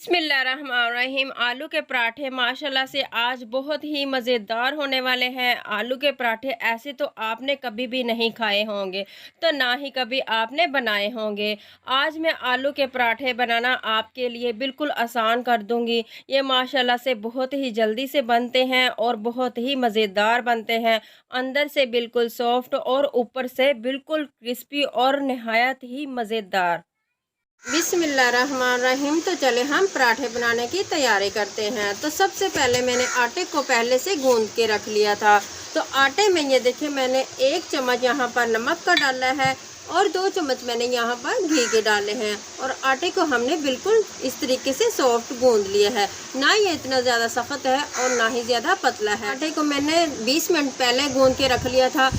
बिस्मिल्लाहिर्रहमानिर्रहीम। आलू के पराठे माशाल्लाह से आज बहुत ही मज़ेदार होने वाले हैं। आलू के पराठे ऐसे तो आपने कभी भी नहीं खाए होंगे, तो ना ही कभी आपने बनाए होंगे। आज मैं आलू के पराठे बनाना आपके लिए बिल्कुल आसान कर दूंगी। ये माशाल्लाह से बहुत ही जल्दी से बनते हैं और बहुत ही मज़ेदार बनते हैं। अंदर से बिल्कुल सॉफ्ट और ऊपर से बिल्कुल क्रिस्पी और नहायत ही मज़ेदार। बिस्मिल्लाहिर्रहमानिर्रहीम। तो चले हम पराठे बनाने की तैयारी करते हैं। तो सबसे पहले मैंने आटे को पहले से गूंद के रख लिया था। तो आटे में ये देखिए मैंने 1 चम्मच यहाँ पर नमक का डाला है और 2 चम्मच मैंने यहाँ पर घी के डाले हैं। और आटे को हमने बिल्कुल इस तरीके से सॉफ्ट गूंद लिया है। ना ये इतना ज़्यादा सख्त है और ना ही ज़्यादा पतला है। आटे को मैंने 20 मिनट पहले गूंद के रख लिया था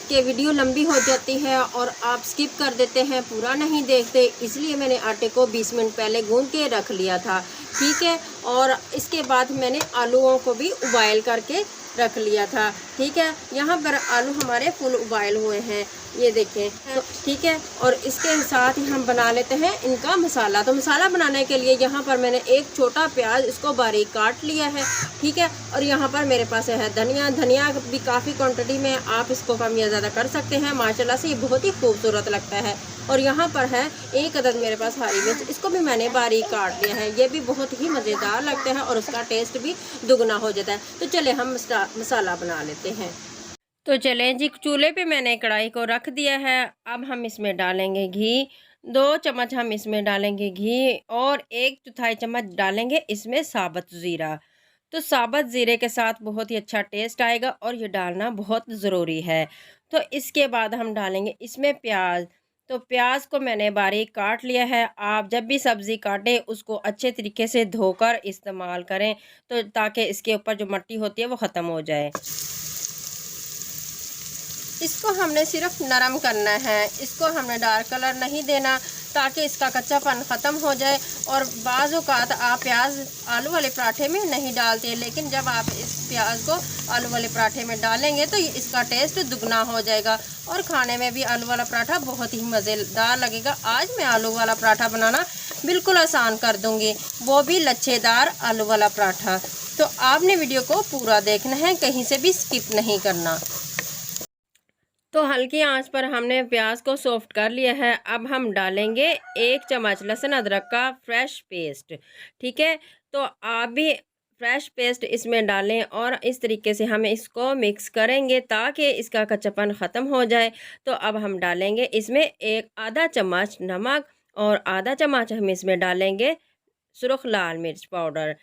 कि वीडियो लंबी हो जाती है और आप स्किप कर देते हैं, पूरा नहीं देखते, इसलिए मैंने आटे को 20 मिनट पहले गूंद के रख लिया था। ठीक है। और इसके बाद मैंने आलूओं को भी उबाइल करके रख लिया था। ठीक है। यहाँ पर आलू हमारे फुल उबाइल हुए हैं, ये देखें। तो ठीक है। और इसके साथ ही हम बना लेते हैं इनका मसाला। तो मसाला बनाने के लिए यहाँ पर मैंने एक छोटा प्याज इसको बारीक काट लिया है। ठीक है। और यहाँ पर मेरे पास है धनिया भी काफ़ी क्वांटिटी में, आप इसको कम या ज़्यादा कर सकते हैं। माशाल्लाह से ये बहुत ही खूबसूरत लगता है। और यहाँ पर है 1 अदद मेरे पास हरी मिर्च, इसको भी मैंने बारीक काट लिया है। ये भी बहुत ही मज़ेदार लगते हैं और उसका टेस्ट भी दुगना हो जाता है। तो चले हम मसाला बना लेते हैं। तो चलें जी, चूल्हे पे मैंने कढ़ाई को रख दिया है। अब हम इसमें डालेंगे घी। 2 चम्मच हम इसमें डालेंगे घी और 1/4 चम्मच डालेंगे इसमें साबुत ज़ीरा। तो साबुत ज़ीरे के साथ बहुत ही अच्छा टेस्ट आएगा और ये डालना बहुत ज़रूरी है। तो इसके बाद हम डालेंगे इसमें प्याज। तो प्याज को मैंने बारीक काट लिया है। आप जब भी सब्ज़ी काटें उसको अच्छे तरीके से धोकर इस्तेमाल करें, तो ताकि इसके ऊपर जो मिट्टी होती है वो ख़त्म हो जाए। इसको हमने सिर्फ नरम करना है, इसको हमने डार्क कलर नहीं देना, ताकि इसका कच्चापन ख़त्म हो जाए। और बाज़ औक़ात आप प्याज आलू वाले पराठे में नहीं डालते, लेकिन जब आप इस प्याज को आलू वाले पराठे में डालेंगे तो इसका टेस्ट दुगना हो जाएगा और खाने में भी आलू वाला पराठा बहुत ही मज़ेदार लगेगा। आज मैं आलू वाला पराठा बनाना बिल्कुल आसान कर दूँगी, वो भी लच्छेदार आलू वाला पराठा। तो आपने वीडियो को पूरा देखना है, कहीं से भी स्किप नहीं करना। तो हल्की आंच पर हमने प्याज को सॉफ्ट कर लिया है। अब हम डालेंगे 1 चम्मच लहसुन अदरक का फ्रेश पेस्ट। ठीक है। तो आप भी फ्रेश पेस्ट इसमें डालें और इस तरीके से हम इसको मिक्स करेंगे ताकि इसका कच्चापन ख़त्म हो जाए। तो अब हम डालेंगे इसमें आधा चम्मच नमक और आधा चम्मच हम इसमें डालेंगे सुर्ख लाल मिर्च पाउडर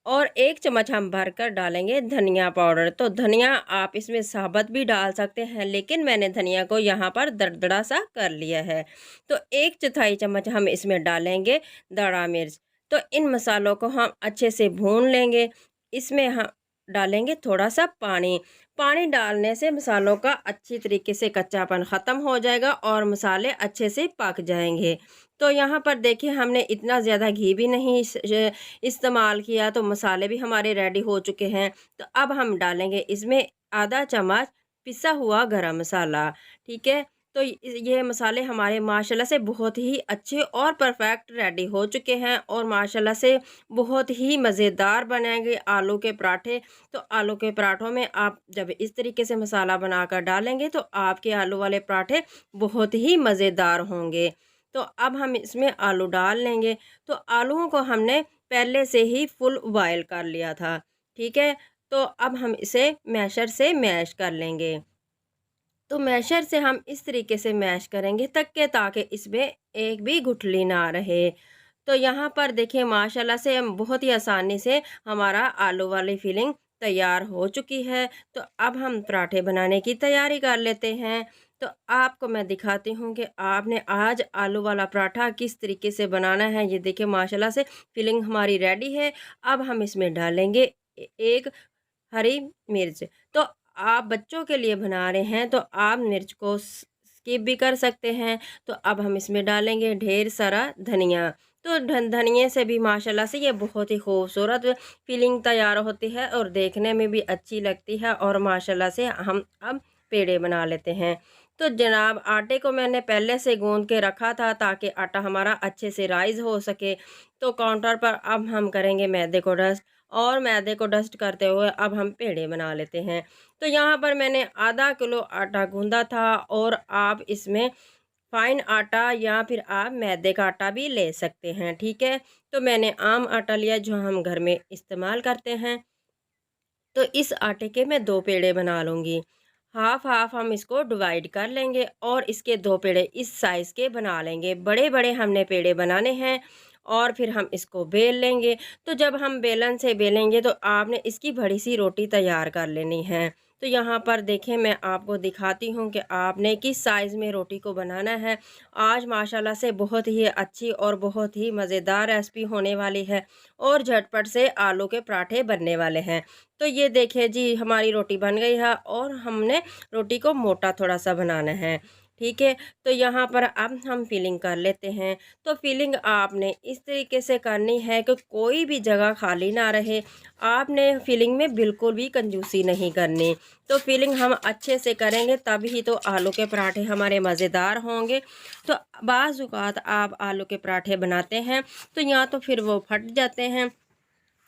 और 1 चम्मच हम भरकर डालेंगे धनिया पाउडर। तो धनिया आप इसमें साबुत भी डाल सकते हैं, लेकिन मैंने धनिया को यहाँ पर दरदरा सा कर लिया है। तो 1/4 चम्मच हम इसमें डालेंगे दड़ा मिर्च। तो इन मसालों को हम अच्छे से भून लेंगे। इसमें हम डालेंगे थोड़ा सा पानी। पानी डालने से मसालों का अच्छी तरीके से कच्चापन ख़त्म हो जाएगा और मसाले अच्छे से पक जाएंगे। तो यहाँ पर देखिए हमने इतना ज़्यादा घी भी नहीं इस्तेमाल किया, तो मसाले भी हमारे रेडी हो चुके हैं। तो अब हम डालेंगे इसमें आधा चम्मच पिसा हुआ गरम मसाला। ठीक है। तो ये मसाले हमारे माशाल्लाह से बहुत ही अच्छे और परफेक्ट रेडी हो चुके हैं और माशाल्लाह से बहुत ही मज़ेदार बनेंगे आलू के पराठे। तो आलू के पराठों में आप जब इस तरीके से मसाला बनाकर डालेंगे तो आपके आलू वाले पराठे बहुत ही मज़ेदार होंगे। तो अब हम इसमें आलू डाल लेंगे। तो आलूओं को हमने पहले से ही फुल बॉयल कर लिया था। ठीक है। तो अब हम इसे मैशर से मैश कर लेंगे। तो मैशर से हम इस तरीके से मैश करेंगे ताकि इसमें एक भी गुठली ना रहे। तो यहाँ पर देखिए माशाल्लाह से हम बहुत ही आसानी से हमारा आलू वाली फिलिंग तैयार हो चुकी है। तो अब हम पराठे बनाने की तैयारी कर लेते हैं। तो आपको मैं दिखाती हूँ कि आपने आज आलू वाला पराठा किस तरीके से बनाना है। ये देखिए माशाल्लाह से फिलिंग हमारी रेडी है। अब हम इसमें डालेंगे एक हरी मिर्च। तो आप बच्चों के लिए बना रहे हैं तो आप मिर्च को स्किप भी कर सकते हैं। तो अब हम इसमें डालेंगे ढेर सारा धनिया। तो धनिए से भी माशाल्लाह से ये बहुत ही खूबसूरत फीलिंग तैयार होती है और देखने में भी अच्छी लगती है। और माशाल्लाह से हम अब पेड़े बना लेते हैं। तो जनाब आटे को मैंने पहले से गूंद के रखा था ताकि आटा हमारा अच्छे से राइज़ हो सके। तो काउंटर पर अब हम करेंगे मैदे को डस्ट, और मैदे को डस्ट करते हुए अब हम पेड़े बना लेते हैं। तो यहाँ पर मैंने आधा किलो आटा गूंदा था, और आप इसमें फाइन आटा या फिर आप मैदे का आटा भी ले सकते हैं, ठीक है। तो मैंने आम आटा लिया जो हम घर में इस्तेमाल करते हैं। तो इस आटे के मैं 2 पेड़े बना लूँगी। हाफ़ हाफ़ हम इसको डिवाइड कर लेंगे और इसके 2 पेड़े इस साइज़ के बना लेंगे। बड़े-बड़े हमने पेड़े बनाने हैं, और फिर हम इसको बेल लेंगे। तो जब हम बेलन से बेलेंगे तो आपने इसकी बड़ी-सी रोटी तैयार कर लेनी है। तो यहाँ पर देखें, मैं आपको दिखाती हूँ कि आपने किस साइज़ में रोटी को बनाना है। आज माशाल्लाह से बहुत ही अच्छी और बहुत ही मज़ेदार रेसिपी होने वाली है, और झटपट से आलू के पराठे बनने वाले हैं। तो ये देखिए जी, हमारी रोटी बन गई है, और हमने रोटी को मोटा थोड़ा सा बनाना है, ठीक है। तो यहाँ पर अब हम फिलिंग कर लेते हैं। तो फिलिंग आपने इस तरीके से करनी है कि कोई भी जगह खाली ना रहे। आपने फिलिंग में बिल्कुल भी कंजूसी नहीं करनी। तो फिलिंग हम अच्छे से करेंगे तभी तो आलू के पराठे हमारे मज़ेदार होंगे। तो बाज़ औक़ात आप आलू के पराठे बनाते हैं तो या तो फिर वो फट जाते हैं,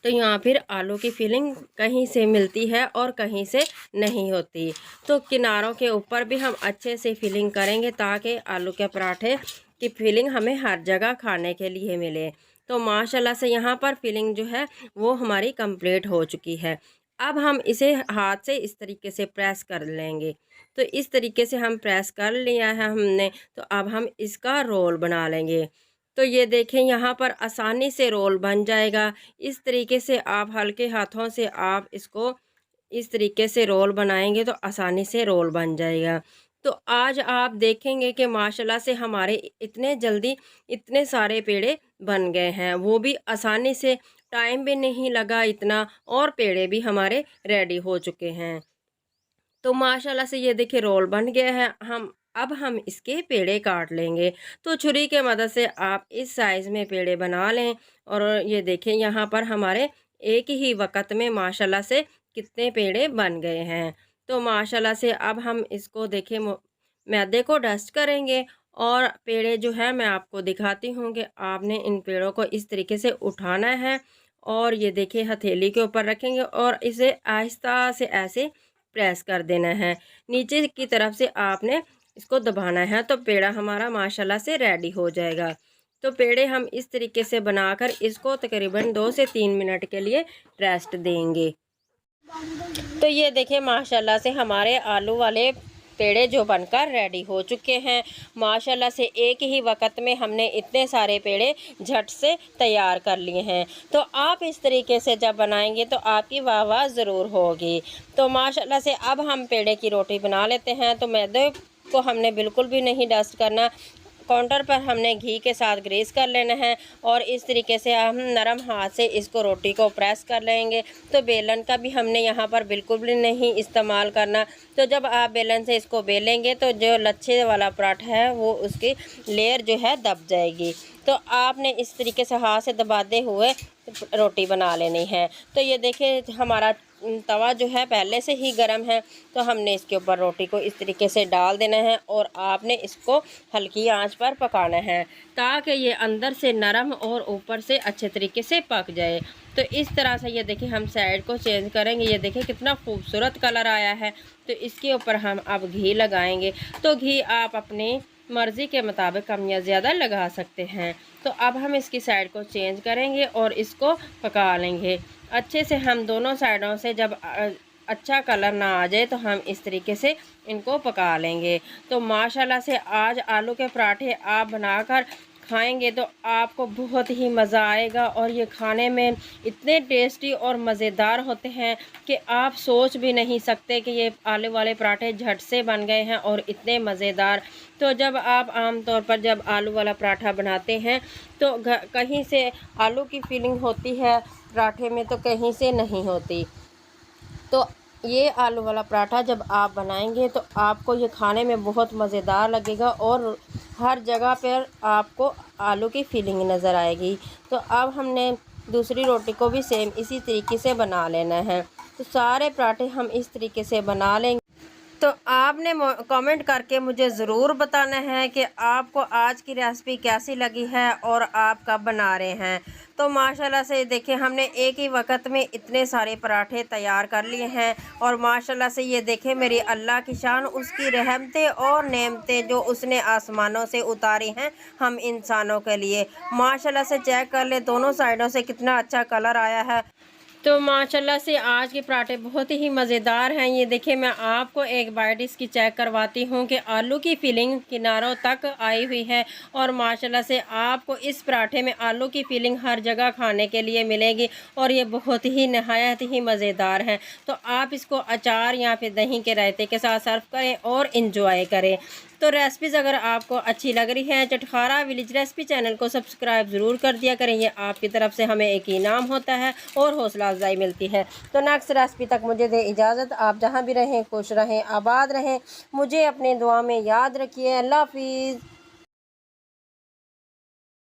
तो यहाँ फिर आलू की फिलिंग कहीं से मिलती है और कहीं से नहीं होती। तो किनारों के ऊपर भी हम अच्छे से फिलिंग करेंगे ताकि आलू के पराठे की फिलिंग हमें हर जगह खाने के लिए मिले। तो माशाल्लाह से यहाँ पर फिलिंग जो है वो हमारी कंप्लीट हो चुकी है। अब हम इसे हाथ से इस तरीके से प्रेस कर लेंगे। तो इस तरीके से हम प्रेस कर लिया है हमने। तो अब हम इसका रोल बना लेंगे। तो ये देखें, यहाँ पर आसानी से रोल बन जाएगा। इस तरीके से आप हल्के हाथों से आप इसको इस तरीके से रोल बनाएंगे तो आसानी से रोल बन जाएगा। तो आज आप देखेंगे कि माशाल्लाह से हमारे इतने जल्दी इतने सारे पेड़े बन गए हैं, वो भी आसानी से, टाइम भी नहीं लगा इतना, और पेड़े भी हमारे रेडी हो चुके हैं। तो माशाल्लाह से ये देखिए रोल बन गया है। अब हम इसके पेड़े काट लेंगे। तो छुरी के मदद से आप इस साइज़ में पेड़े बना लें। और ये देखें, यहाँ पर हमारे एक ही वक़्त में माशाल्लाह से कितने पेड़े बन गए हैं। तो माशाल्लाह से अब हम इसको देखें मैदे को डस्ट करेंगे, और पेड़े जो है मैं आपको दिखाती हूँ कि आपने इन पेड़ों को इस तरीके से उठाना है, और ये देखिए हथेली के ऊपर रखेंगे और इसे आहिस्ता से ऐसे प्रेस कर देना है। नीचे की तरफ से आपने इसको दबाना है, तो पेड़ा हमारा माशाल्लाह से रेडी हो जाएगा। तो पेड़े हम इस तरीके से बनाकर इसको तकरीबन 2 से 3 मिनट के लिए रेस्ट देंगे। तो ये देखिए माशाल्लाह से हमारे आलू वाले पेड़े जो बनकर रेडी हो चुके हैं। माशाल्लाह से एक ही वक्त में हमने इतने सारे पेड़े झट से तैयार कर लिए हैं। तो आप इस तरीके से जब बनाएंगे तो आपकी वाह वाह ज़रूर होगी। तो माशाल्लाह से अब हम पेड़े की रोटी बना लेते हैं। तो मैदे को हमने बिल्कुल भी नहीं डस्ट करना। काउंटर पर हमने घी के साथ ग्रीस कर लेना है, और इस तरीके से हम नरम हाथ से इसको रोटी को प्रेस कर लेंगे। तो बेलन का भी हमने यहाँ पर बिल्कुल भी नहीं इस्तेमाल करना। तो जब आप बेलन से इसको बेलेंगे तो जो लच्छे वाला पराठा है वो उसकी लेयर जो है दब जाएगी। तो आपने इस तरीके से हाथ से दबाते हुए रोटी बना लेनी है। तो ये देखिए हमारा तवा जो है पहले से ही गर्म है। तो हमने इसके ऊपर रोटी को इस तरीके से डाल देना है, और आपने इसको हल्की आंच पर पकाना है ताकि ये अंदर से नरम और ऊपर से अच्छे तरीके से पक जाए। तो इस तरह से ये देखिए हम साइड को चेंज करेंगे। ये देखिए कितना खूबसूरत कलर आया है। तो इसके ऊपर हम अब घी लगाएंगे। तो घी आप अपनी मर्ज़ी के मुताबिक कम या ज़्यादा लगा सकते हैं। तो अब हम इसकी साइड को चेंज करेंगे और इसको पका लेंगे अच्छे से। हम दोनों साइडों से जब अच्छा कलर ना आ जाए तो हम इस तरीके से इनको पका लेंगे। तो माशाल्लाह से आज आलू के पराठे आप बनाकर खाएंगे तो आपको बहुत ही मज़ा आएगा, और ये खाने में इतने टेस्टी और मज़ेदार होते हैं कि आप सोच भी नहीं सकते कि ये आलू वाले पराठे झट से बन गए हैं और इतने मज़ेदार। तो जब आप आम तौर पर जब आलू वाला पराठा बनाते हैं तो कहीं से आलू की फीलिंग होती है पराठे में, तो कहीं से नहीं होती। तो ये आलू वाला पराठा जब आप बनाएंगे तो आपको ये खाने में बहुत मज़ेदार लगेगा, और हर जगह पर आपको आलू की फीलिंग नज़र आएगी। तो अब हमने दूसरी रोटी को भी सेम इसी तरीके से बना लेना है। तो सारे पराठे हम इस तरीके से बना लेंगे। तो आपने कमेंट करके मुझे ज़रूर बताना है कि आपको आज की रेसिपी कैसी लगी है और आप कब बना रहे हैं। तो माशाल्लाह से देखिए हमने एक ही वक्त में इतने सारे पराठे तैयार कर लिए हैं और माशाल्लाह से ये देखें मेरी अल्लाह की शान, उसकी रहमतें और नेमतें जो उसने आसमानों से उतारी हैं हम इंसानों के लिए। माशाल्लाह से चेक कर ले दोनों साइडों से कितना अच्छा कलर आया है। तो माशाल्लाह से आज के पराठे बहुत ही मज़ेदार हैं। ये देखिए मैं आपको एक बाइट इसकी चेक करवाती हूँ कि आलू की फिलिंग किनारों तक आई हुई है और माशाल्लाह से आपको इस पराठे में आलू की फिलिंग हर जगह खाने के लिए मिलेगी और ये बहुत ही नहायत ही मज़ेदार है। तो आप इसको अचार या फिर दही के रायते के साथ सर्व करें और इंजॉय करें। तो रेसिपीज़ अगर आपको अच्छी लग रही है चटखारा विलेज रेसिपी चैनल को सब्सक्राइब ज़रूर कर दिया करें। ये आपकी तरफ से हमें एक इनाम होता है और हौसला अफजाई मिलती है। तो नेक्स्ट रेसिपी तक मुझे दे इजाज़त। आप जहाँ भी रहें खुश रहें, आबाद रहें, मुझे अपने दुआ में याद रखिए। अल्लाह हाफिज़।